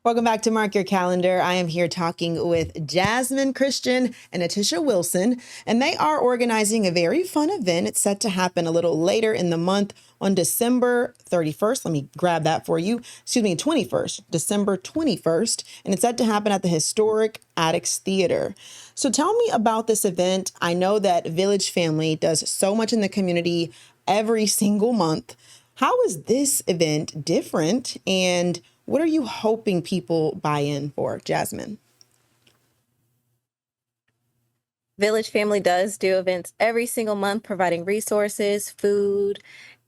Welcome back to Mark Your Calendar. I am here talking with Jasmine Christian and Atisha Wilson, and they are organizing a very fun event. It's set to happen a little later in the month on December 31st. Let me grab that for you. 21st, December 21st, and it's set to happen at the historic Addicts Theater. So tell me about this event. I know that Village Family does so much in the community every single month. How is this event different, and what are you hoping people buy in for, Jasmine? Village Family does do events every single month, providing resources, food,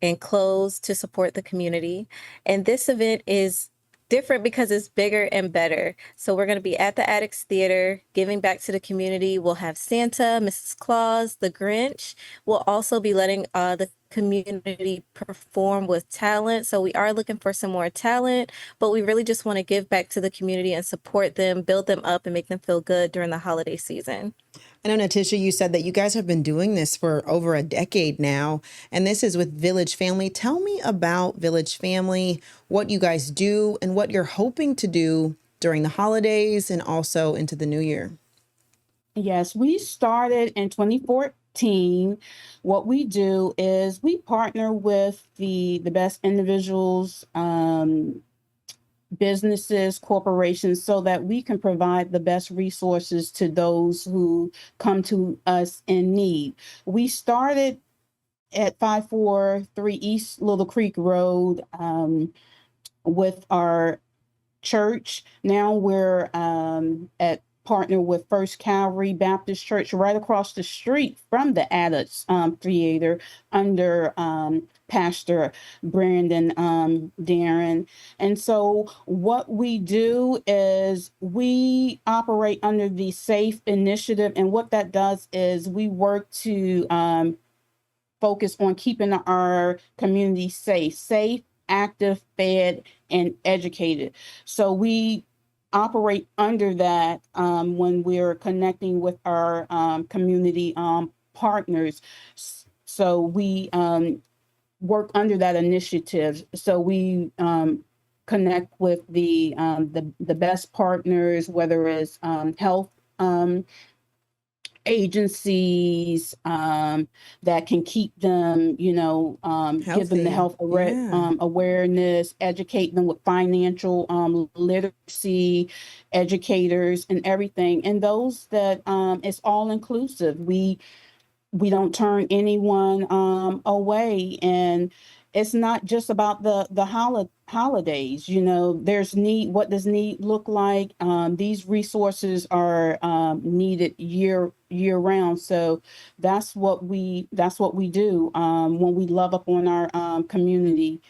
and clothes to support the community. And this event is different because it's bigger and better. So we're going to be at the Addicts Theater, giving back to the community. We'll have Santa, Mrs. Claus, the Grinch. We'll also be letting the community perform with talent. So we are looking for some more talent, but we really just want to give back to the community and support them, build them up, and make them feel good during the holiday season. I know, Natisha, you said that you guys have been doing this for over a decade now, and this is with Village Family. Tell me about Village Family, what you guys do, and what you're hoping to do during the holidays and also into the new year. Yes, we started in 2014. What we do is we partner with the best individuals, businesses, corporations, so that we can provide the best resources to those who come to us in need. We started at 543 East Little Creek Road with our church. Now we're at partner with First Calvary Baptist Church right across the street from the Addicts Theater under Pastor Brandon Darren. And so what we do is we operate under the SAFE initiative. And what that does is we work to focus on keeping our community safe, active, fed, and educated. So we operate under that when we're connecting with our community partners. So we work under that initiative. So we connect with the best partners, whether it's health agencies that can keep them, give them the health awareness, educate them with financial literacy, educators and everything. And those that it's all inclusive. We don't turn anyone away. And it's not just about the holidays. There's need. What does need look like? These resources are needed year round. So that's what we do when we love up on our community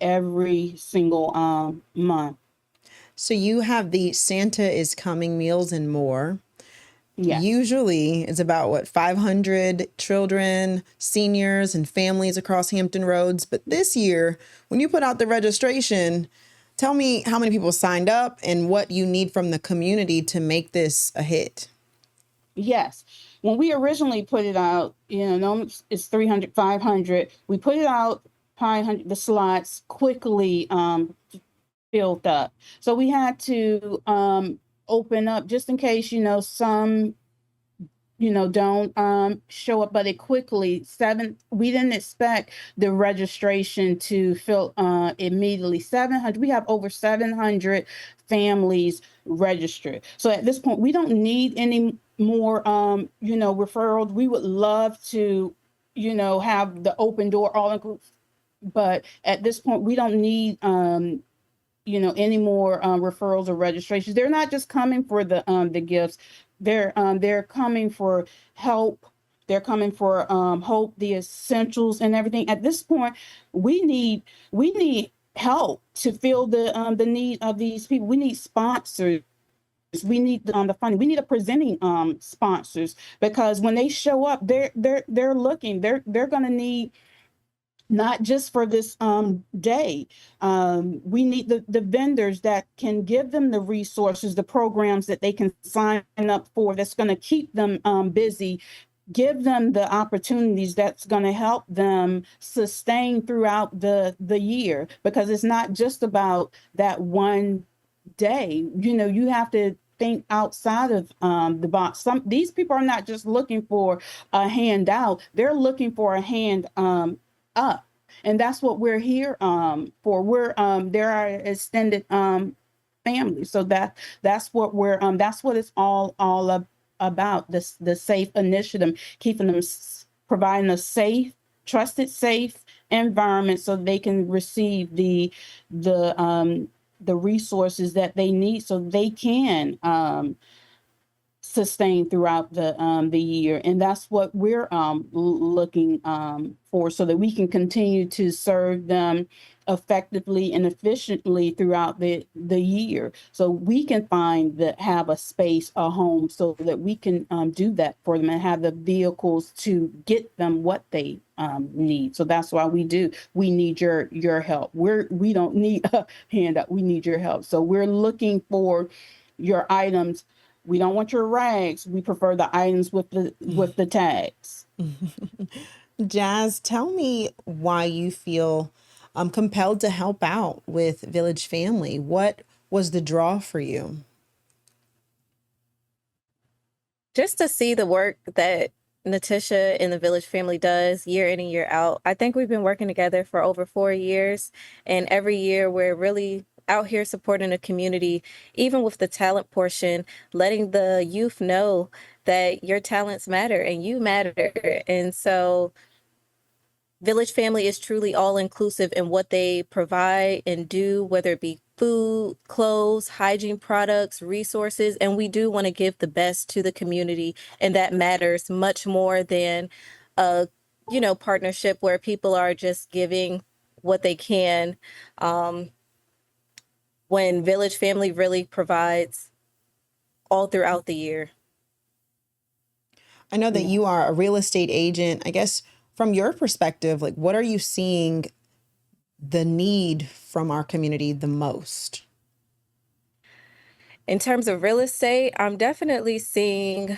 every single month. So you have the Santa is Coming Meals and More. Yes. Usually it's about 500 children, seniors, and families across Hampton Roads. But this year, when you put out the registration, tell me how many people signed up and what you need from the community to make this a hit. Yes. When we originally put it out, it's 300, 500. We put it out 500, the slots quickly filled up. So we had to open up just in case, some, don't show up, but it quickly, we didn't expect the registration to fill immediately. 700, we have over 700 families registered. So at this point, we don't need any more, referrals. We would love to, have the open door all inclusive, but at this point, we don't need, any more referrals or registrations. They're not just coming for the gifts. They're coming for help. They're coming for hope, the essentials and everything. At this point, we need help to fill the need of these people. We need sponsors. We need the funding. We need a presenting sponsors, because when they show up, they're looking. They're going to need, not just for this day. We need the vendors that can give them the resources, the programs that they can sign up for, that's going to keep them busy, give them the opportunities that's going to help them sustain throughout the year, because it's not just about that one day. You know, you have to think outside of the box. These people are not just looking for a handout; they're looking for a hand up, and that's what we're here for. There are extended family, so that's what that's what it's all about. The safe initiative, keeping them providing a safe, trusted, safe environment so they can receive the resources that they need so they can sustain throughout the year. And that's what we're looking for, so that we can continue to serve them effectively and efficiently throughout the year, so we can have a space, a home, so that we can do that for them and have the vehicles to get them what they need. So that's why we need your help. We don't need a handout, we need your help. So we're looking for your items. We don't want your rags. We prefer the items with the tags. Jazz, tell me why you feel compelled to help out with Village Family. What was the draw for you? Just to see the work that Natisha and the Village Family does year in and year out. I think we've been working together for over 4 years, and every year we're really out here supporting the community, even with the talent portion, letting the youth know that your talents matter and you matter. And so Village Family is truly all inclusive in what they provide and do, whether it be food, clothes, hygiene products, resources. And we do want to give the best to the community. And that matters much more than a, partnership where people are just giving what they can. When Village Family really provides all throughout the year. I know that you are a real estate agent. I guess from your perspective, like, what are you seeing the need from our community the most? In terms of real estate, I'm definitely seeing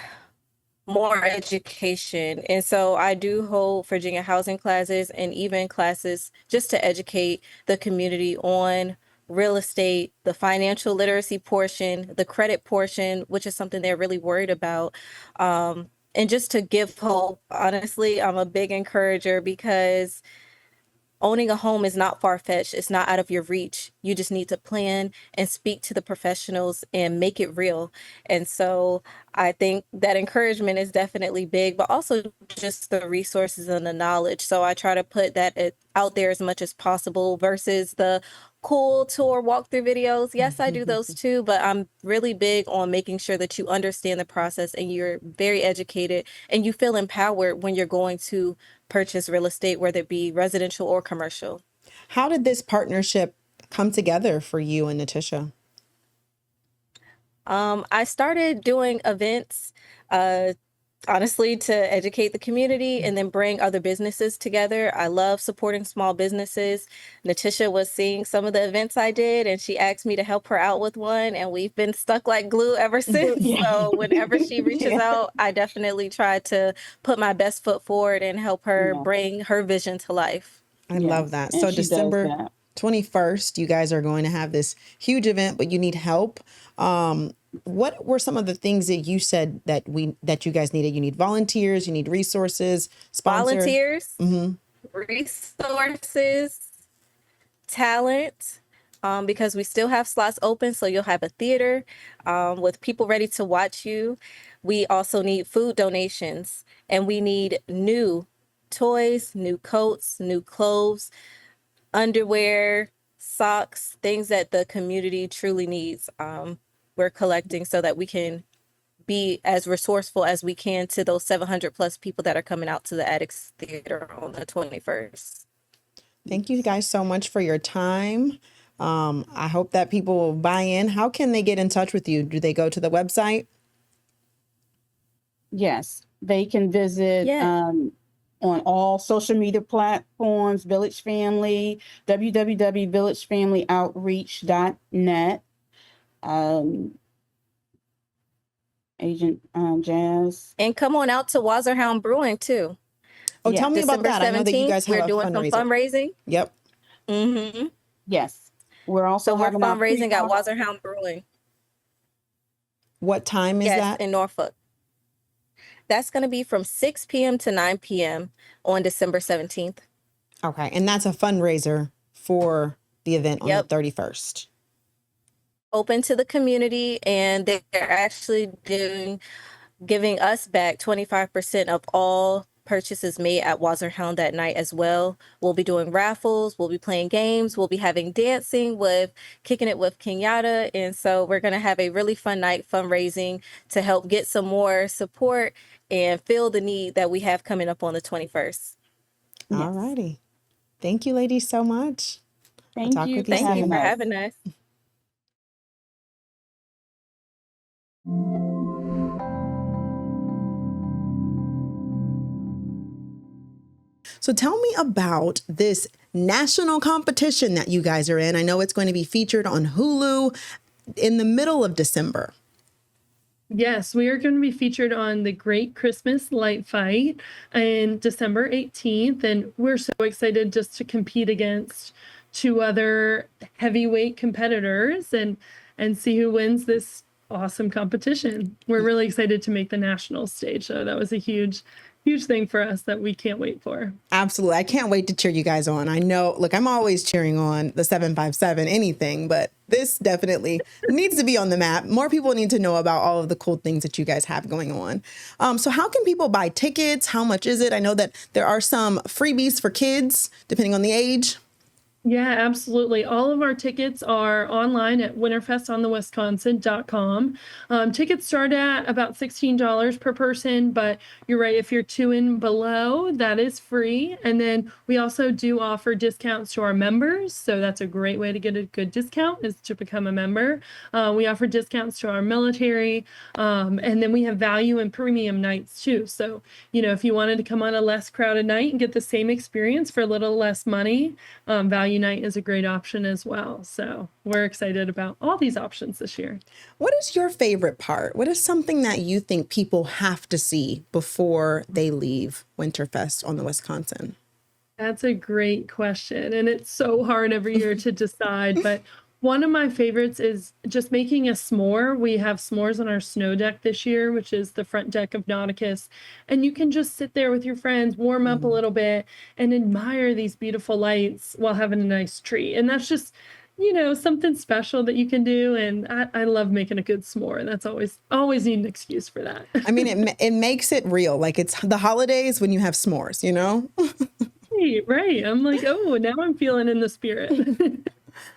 more education. And so I do hold Virginia housing classes and even classes just to educate the community on real estate, the financial literacy portion, the credit portion, which is something they're really worried about. And just to give hope, honestly, I'm a big encourager because owning a home is not far-fetched. It's not out of your reach. You just need to plan and speak to the professionals and make it real. And so I think that encouragement is definitely big, but also just the resources and the knowledge. So I try to put that out there as much as possible versus the cool tour walkthrough videos. Yes, I do those too, but I'm really big on making sure that you understand the process and you're very educated and you feel empowered when you're going to purchase real estate, whether it be residential or commercial. How did this partnership come together for you and Natisha? I started doing events, honestly, to educate the community and then bring other businesses together. I love supporting small businesses. Natisha was seeing some of the events I did, and she asked me to help her out with one, and we've been stuck like glue ever since. So whenever she reaches out, I definitely try to put my best foot forward and help her bring her vision to life. I love that. So December 21st, you guys are going to have this huge event, but you need help. What were some of the things that you said that you guys needed? You need volunteers, you need resources, volunteers, resources, talent, because we still have slots open. So you'll have a theater with people ready to watch you. We also need food donations, and we need new toys, new coats, new clothes, underwear, socks, things that the community truly needs. We're collecting so that we can be as resourceful as we can to those 700 plus people that are coming out to the Addicts Theater on the 21st. Thank you guys so much for your time. I hope that people will buy in. How can they get in touch with you? Do they go to the website? Yes, they can visit on all social media platforms, Village Family, www.villagefamilyoutreach.net. Agent Jazz. And come on out to Wazerhound Brewing too. Oh, tell me about that. I know that you guys have we're doing some fundraising. Yep. Mm-hmm. Yes. We're also So we're having our fundraising at pre-launch. Wazerhound Brewing. What time is Yes, that? in Norfolk. That's going to be from 6 p.m. to 9 p.m. on December 17th. Okay. And that's a fundraiser for the event on the Yep. 31st. Open to the community, and they're actually giving us back 25% of all purchases made at Wazerhound that night as well. We'll be doing raffles, we'll be playing games, we'll be having dancing with Kicking It with Kenyatta. And so we're going to have a really fun night fundraising to help get some more support and fill the need that we have coming up on the 21st. All Yes. righty. Thank you, ladies, so much. I'll Thank talk you with you for Thank you soon. having for us. having us. So tell me about this national competition that you guys are in. I know it's going to be featured on Hulu in the middle of December. Yes, we are going to be featured on the Great Christmas Light Fight on December 18th. And we're so excited just to compete against two other heavyweight competitors and see who wins this awesome competition. We're really excited to make the national stage. So that was a huge thing for us that we can't wait for. Absolutely. I can't wait to cheer you guys on. I know, look, I'm always cheering on the 757, anything, but this definitely needs to be on the map. More people need to know about all of the cool things that you guys have going on. So how can people buy tickets? How much is it? I know that there are some freebies for kids, depending on the age. Yeah, absolutely. All of our tickets are online at winterfestonthewisconsin.com. Tickets start at about $16 per person, but you're right, if you're two and below, that is free. And then we also do offer discounts to our members. So that's a great way to get a good discount is to become a member. We offer discounts to our military. And then we have value and premium nights too. So, if you wanted to come on a less crowded night and get the same experience for a little less money, value night is a great option as well. So we're excited about all these options this year. What is your favorite part? What is something that you think people have to see before they leave Winterfest on the Wisconsin? That's a great question. And it's so hard every year to decide. But one of my favorites is just making a s'more. We have s'mores on our snow deck this year, which is the front deck of Nauticus. And you can just sit there with your friends, warm up a little bit, and admire these beautiful lights while having a nice treat. And that's just, something special that you can do. And I love making a good s'more. And that's always need an excuse for that. I mean, it makes it real. Like it's the holidays when you have s'mores, Right. I'm like, oh, now I'm feeling in the spirit.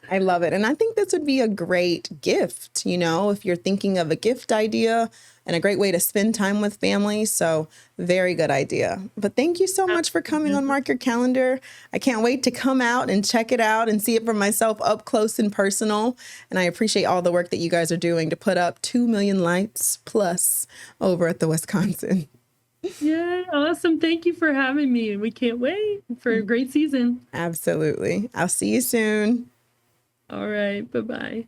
I love it. And I think this would be a great gift, if you're thinking of a gift idea and a great way to spend time with family. So very good idea. But thank you so much for coming on Mark Your Calendar. I can't wait to come out and check it out and see it for myself up close and personal. And I appreciate all the work that you guys are doing to put up 2 million lights plus over at the Wisconsin. Yeah, awesome. Thank you for having me. We can't wait for a great season. Absolutely. I'll see you soon. All right. Bye-bye.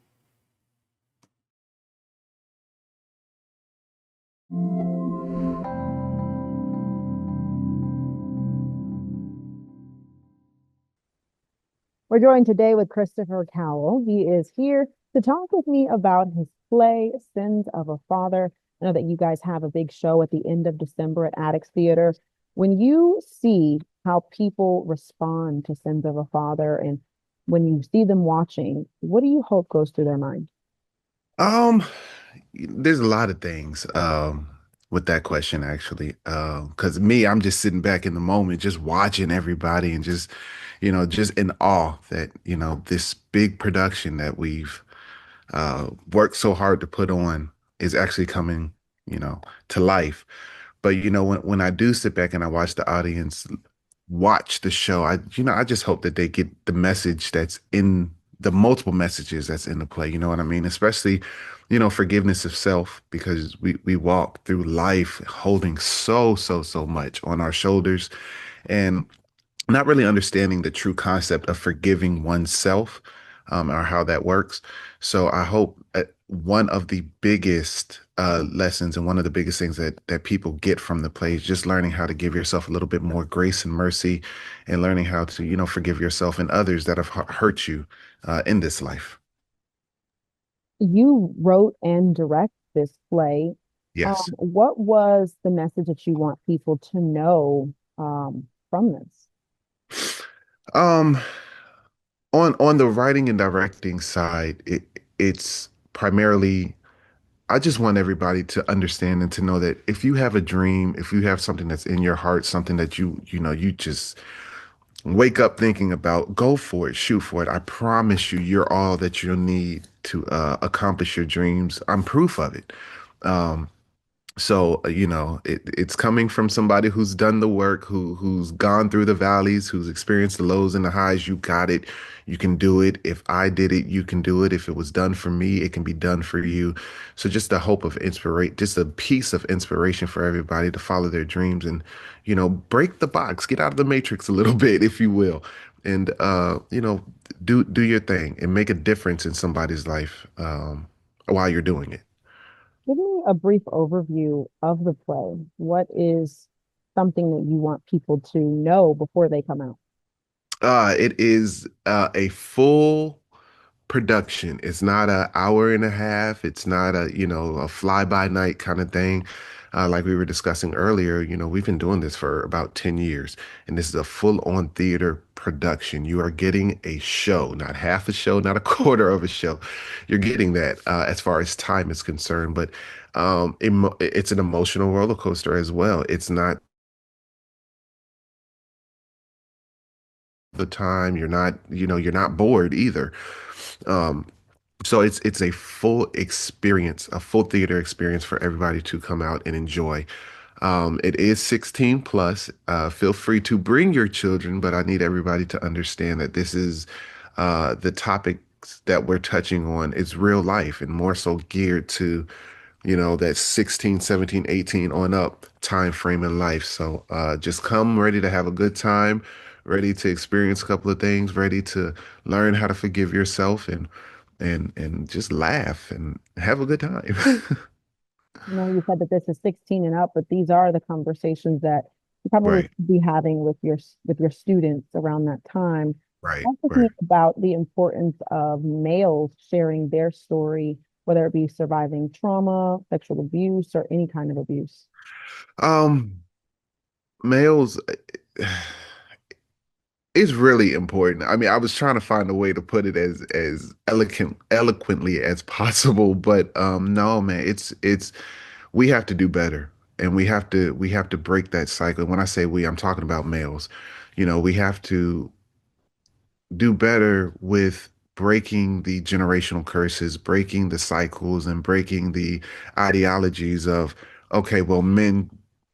We're joined today with Christopher Cowell. He is here to talk with me about his play, Sins of a Father. I know that you guys have a big show at the end of December at Addicts Theater. When you see how people respond to Sins of a Father and when you see them watching, what do you hope goes through their mind? Um, there's a lot of things with that question actually. Because me, I'm just sitting back in the moment, just watching everybody and just, just in awe that, this big production that we've worked so hard to put on is actually coming, to life. But when I do sit back and I watch the audience watch the show, I just hope that they get the message that's in the multiple messages that's in the play. You know what I mean? Especially, forgiveness of self, because we walk through life holding so much on our shoulders and not really understanding the true concept of forgiving oneself, or how that works. So I hope one of the biggest lessons and one of the biggest things that people get from the play is just learning how to give yourself a little bit more grace and mercy, and learning how to, forgive yourself and others that have hurt you in this life. You wrote and direct this play. Yes. What was the message that you want people to know from this? Um, on the writing and directing side, it's primarily, I just want everybody to understand and to know that if you have a dream, if you have something that's in your heart, something that you just wake up thinking about, go for it, shoot for it. I promise you, you're all that you'll need to accomplish your dreams. I'm proof of it. Um, so it's coming from somebody who's done the work, who's gone through the valleys, who's experienced the lows and the highs. You got it. You can do it. If I did it, you can do it. If it was done for me, it can be done for you. So just a hope of inspiration, just a piece of inspiration for everybody to follow their dreams and, break the box, get out of the matrix a little bit, if you will, and do your thing and make a difference in somebody's life while you're doing it. Give me a brief overview of the play. What is something that you want people to know before they come out? It is a full production. It's not an hour and a half. It's not a fly by night kind of thing. Like we were discussing earlier, we've been doing this for about 10 years, and this is a full on theater production. You are getting a show, not half a show, not a quarter of a show. You're getting that as far as time is concerned, but it's an emotional roller coaster as well. It's not the time. You're not bored either. Um, So it's a full experience, a full theater experience for everybody to come out and enjoy. It is 16 plus. Feel free to bring your children, but I need everybody to understand that this is the topics that we're touching on is real life and more so geared to, that 16, 17, 18 on up time frame in life. So just come ready to have a good time, ready to experience a couple of things, ready to learn how to forgive yourself and just laugh and have a good time. You know, you said that this is 16 and up, but these are the conversations that you probably Right, should be having with your students around that time. right, Talk with me right. about the importance of males sharing their story, whether it be surviving trauma, sexual abuse, or any kind of abuse. Um, Males, it's really important. I mean, I was trying to find a way to put it as eloquently as possible, but no, man, it's we have to do better, and we have to break that cycle. When I say we, I'm talking about males. We have to do better with breaking the generational curses, breaking the cycles, and breaking the ideologies of, okay, well, men,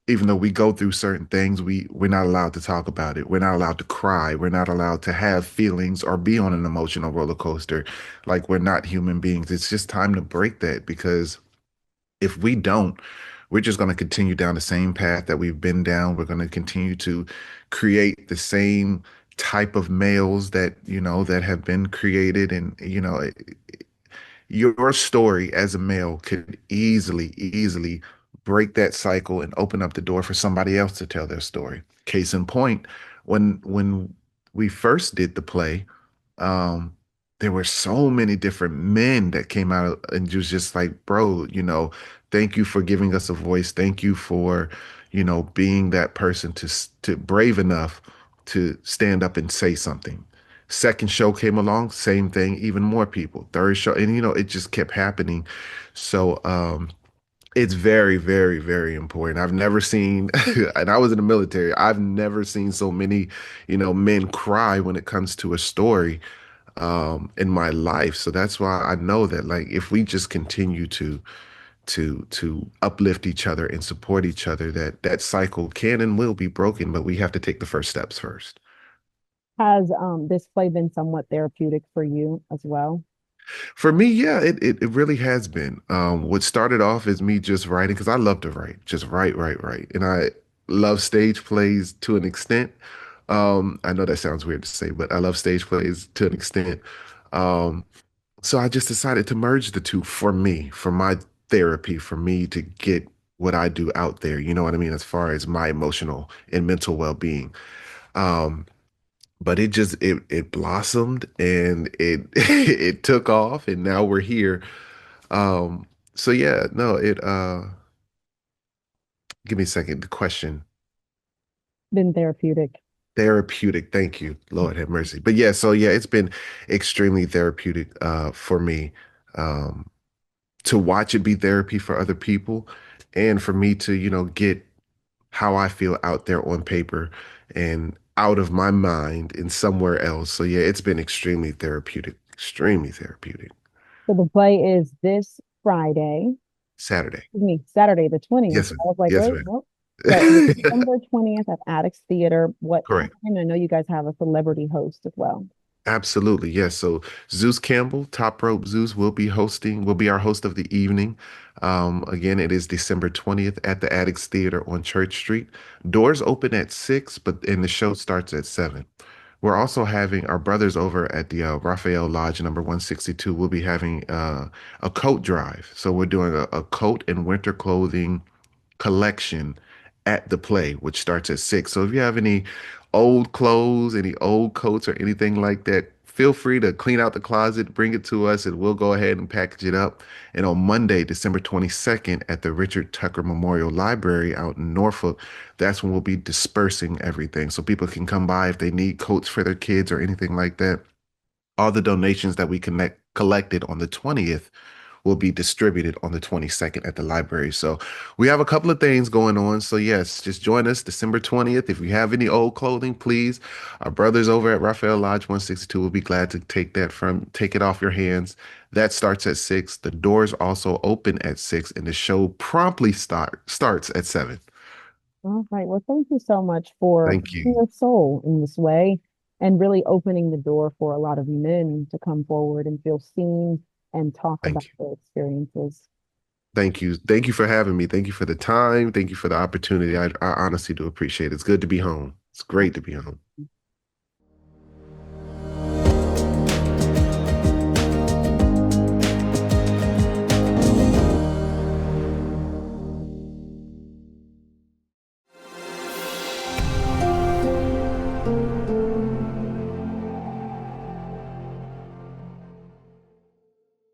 even though we go through certain things, we're not allowed to talk about it. We're not allowed to cry. We're not allowed to have feelings or be on an emotional roller coaster. Like we're not human beings. It's just time to break that because if we don't, we're just going to continue down the same path that we've been down. We're going to continue to create the same type of males that have been created. And, your story as a male could easily break that cycle and open up the door for somebody else to tell their story. Case in point, when we first did the play, um, there were so many different men that came out and was just like, bro, thank you for giving us a voice. Thank you for, being that person to brave enough to stand up and say something. Second show came along, same thing, even more people. Third show, and it just kept happening. So it's very, very, very important. I've never seen, and I was in the military, I've never seen so many, men cry when it comes to a story in my life. So that's why I know that like if we just continue to uplift each other and support each other, that cycle can and will be broken, but we have to take the first steps first. Has this play been somewhat therapeutic for you as well? For me, yeah, it really has been. What started off as me just writing, because I love to write, just write. And I love stage plays to an extent. I know that sounds weird to say, but I love stage plays to an extent. Um, So I just decided to merge the two for me, for my therapy, for me to get what I do out there. You know what I mean? As far as my emotional and mental well-being. Um, but it blossomed and it it took off and now we're here. So yeah, no, give me a second. The question. Been therapeutic. Therapeutic. Thank you. Lord have mercy. But yeah, so yeah, it's been extremely therapeutic for me. Um, to watch it be therapy for other people and for me to, get how I feel out there on paper and out of my mind and somewhere else. So yeah, it's been extremely therapeutic, extremely therapeutic. So the play is this Friday, Saturday. excuse me, Saturday the 20th. Yes, I ma'am. was like, Yes, wait, nope. So it is ma'am. December 20th at Addicts Theater. What Correct. time? I know you guys have a celebrity host as well. Absolutely, yes. So Zeus Campbell, Top Rope Zeus, will be our host of the evening. Again, it is December 20th at the Addicts Theater on Church Street. Doors open at 6, and the show starts at 7. We're also having our brothers over at the Raphael Lodge number 162. We'll be having a coat drive. So we're doing a coat and winter clothing collection at the play, which starts at 6. So if you have any old clothes, any old coats, or anything like that, feel free to clean out the closet, bring it to us, and we'll go ahead and package it up. And on Monday, December 22nd, at the Richard Tucker Memorial Library out in Norfolk, that's when we'll be dispersing everything. So people can come by if they need coats for their kids or anything like that. All the donations that we collected on the 20th will be distributed on the 22nd at the library. So we have a couple of things going on. So yes, just join us December 20th. If you have any old clothing, please, our brothers over at Raphael Lodge 162 will be glad to take it off your hands. That starts at 6. The doors also open at 6 and the show promptly starts at 7. All right. Well, thank you so much for Thank feeding you. your soul in this way and really opening the door for a lot of men to come forward and feel seen and talk about Thank you. their experiences. Thank you. Thank you for having me. Thank you for the time. Thank you for the opportunity. I honestly do appreciate it. It's good to be home. It's great to be home.